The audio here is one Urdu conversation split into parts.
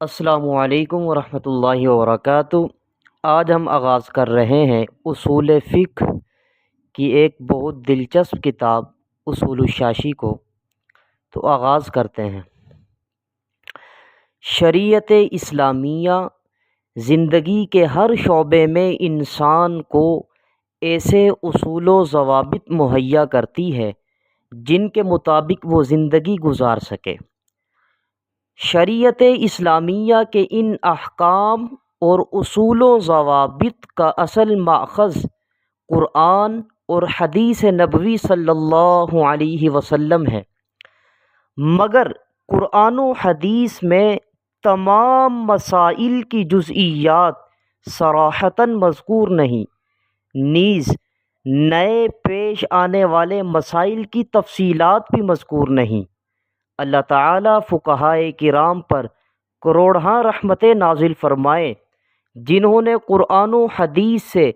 السلام علیکم ورحمۃ اللہ وبرکاتہ۔ آج ہم آغاز کر رہے ہیں اصول فقہ کی ایک بہت دلچسپ کتاب اصول الشاشی کو۔ تو آغاز کرتے ہیں۔ شریعت اسلامیہ زندگی کے ہر شعبے میں انسان کو ایسے اصول و ضوابط مہیا کرتی ہے جن کے مطابق وہ زندگی گزار سکے۔ شریعت اسلامیہ کے ان احکام اور اصول و ضوابط کا اصل ماخذ قرآن اور حدیث نبوی صلی اللہ علیہ وسلم ہے، مگر قرآن و حدیث میں تمام مسائل کی جزئیات صراحتاً مذکور نہیں، نیز نئے پیش آنے والے مسائل کی تفصیلات بھی مذکور نہیں۔ اللہ تعالیٰ فقہائے کرام پر کروڑہا رحمتیں نازل فرمائے، جنہوں نے قرآن و حدیث سے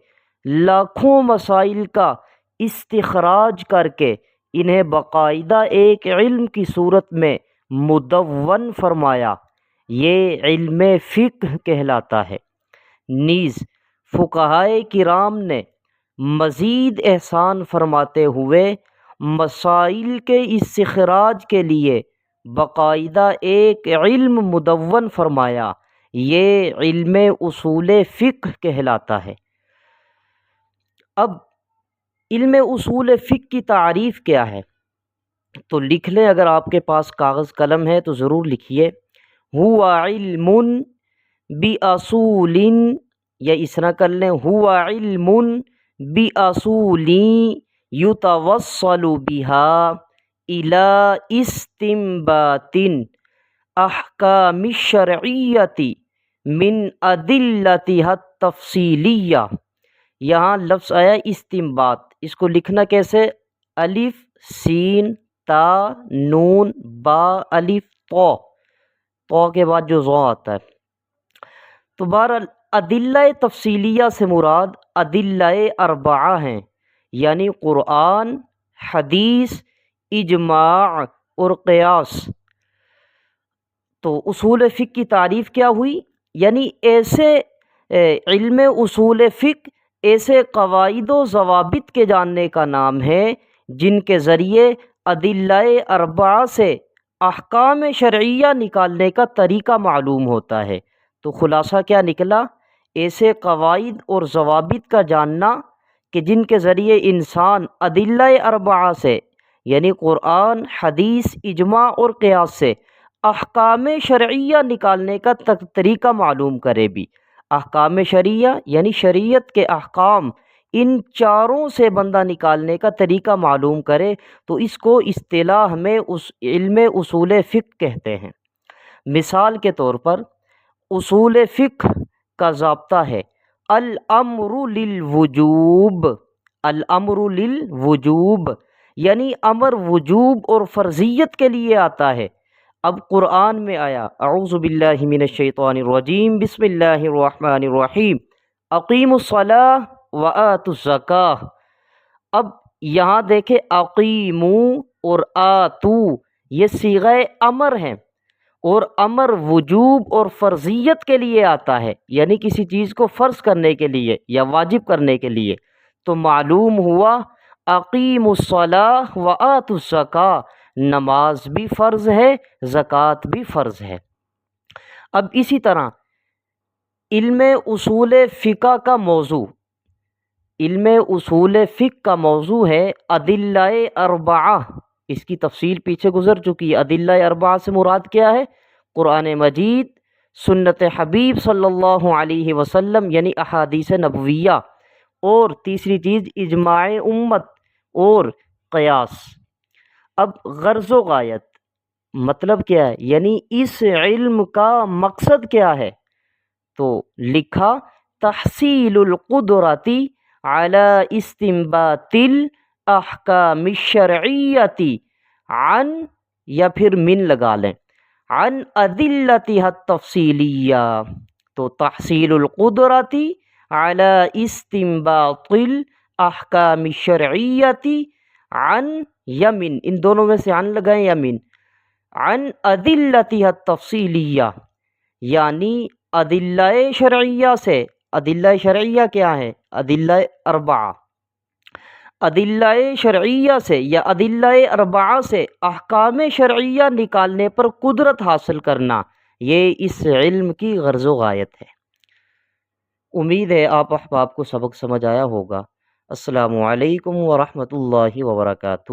لاکھوں مسائل کا استخراج کر کے انہیں باقاعدہ ایک علم کی صورت میں مدون فرمایا۔ یہ علم فقہ کہلاتا ہے۔ نیز فقہائے کرام نے مزید احسان فرماتے ہوئے مسائل کے استخراج کے لیے باقاعدہ ایک علم مدون فرمایا۔ یہ علم اصول فقہ کہلاتا ہے۔ اب علم اصول فقہ کی تعریف کیا ہے؟ تو لکھ لیں، اگر آپ کے پاس کاغذ قلم ہے تو ضرور لکھیے۔ ہوا علم باصول، یا اس طرح کر لیں، ہوا علم باصول یتوصل بها الى استنباط احکام الشرعیت من ادلتها التفصیلیہ۔ یہاں لفظ آیا استنباط، اس کو لکھنا کیسے؟ الف سین تا نون با الف تو کے بعد جو ضو آتا ہے۔ تو بہرحال ادلہ تفصیلیہ سے مراد ادلہ اربعہ ہیں، یعنی قرآن، حدیث، اجماع اور قیاس۔ تو اصول فقہ کی تعریف کیا ہوئی؟ یعنی ایسے علم اصول فقہ ایسے قواعد و ضوابط کے جاننے کا نام ہے جن کے ذریعے ادلہ اربعہ سے احکام شرعیہ نکالنے کا طریقہ معلوم ہوتا ہے۔ تو خلاصہ کیا نکلا؟ ایسے قواعد اور ضوابط کا جاننا کہ جن کے ذریعے انسان ادلہ اربعہ سے، یعنی قرآن، حدیث، اجماع اور قیاس سے احکام شرعیہ نکالنے کا طریقہ معلوم کرے بھی۔ احکام شرعیہ یعنی شریعت کے احکام، ان چاروں سے بندہ نکالنے کا طریقہ معلوم کرے تو اس کو اصطلاح میں اس علم اصول فقہ کہتے ہیں۔ مثال کے طور پر اصول فقہ کا ضابطہ ہے الامر للوجوب۔ الامر للوجوب یعنی امر وجوب اور فرضیت کے لیے آتا ہے۔ اب قرآن میں آیا اعوذ باللہ من الشیطان الرجیم بسم اللہ الرحمن الرحیم اقیموا الصلاۃ وآتوا الزکاۃ۔ اب یہاں دیکھیں اقیموا اور آتو یہ صیغہ امر ہیں، اور امر وجوب اور فرضیت کے لیے آتا ہے، یعنی کسی چیز کو فرض کرنے کے لیے یا واجب کرنے کے لیے۔ تو معلوم ہوا اقیموا الصلاۃ وآتوا الزکاۃ، نماز بھی فرض ہے، زکوٰۃ بھی فرض ہے۔ اب اسی طرح علم اصول فقہ کا موضوع، علم اصول فقہ کا موضوع ہے ادلہ اربعہ۔ اس کی تفصیل پیچھے گزر چکی ہے۔ ادلہ اربعہ سے مراد کیا ہے؟ قرآن مجید، سنت حبیب صلی اللہ علیہ وسلم یعنی احادیث نبویہ، اور تیسری چیز اجماع امت اور قیاس۔ اب غرض و غایت مطلب کیا ہے، یعنی اس علم کا مقصد کیا ہے؟ تو لکھا تحصیل القدرۃ علی استنباط الاحکام الشرعیۃ عن، یا پھر من لگا لیں، عن ادلتها التفصیلیہ۔ تو تحصیل القدرۃ علی استنباط الاحکام الشرعیۃ عن یا من، ان دونوں میں سے عن لگائیں یا من، عن ادلتها التفصیلیہ، یعنی ادلہ شرعیہ سے، ادلہ شرعیہ کیا ہے؟ ادلہ اربعہ، ادلہ شرعیہ سے یا ادلہ اربعہ سے احکام شرعیہ نکالنے پر قدرت حاصل کرنا، یہ اس علم کی غرض و غایت ہے۔ امید ہے آپ احباب کو سبق سمجھ آیا ہوگا۔ السلام علیکم ورحمۃ اللہ وبرکاتہ۔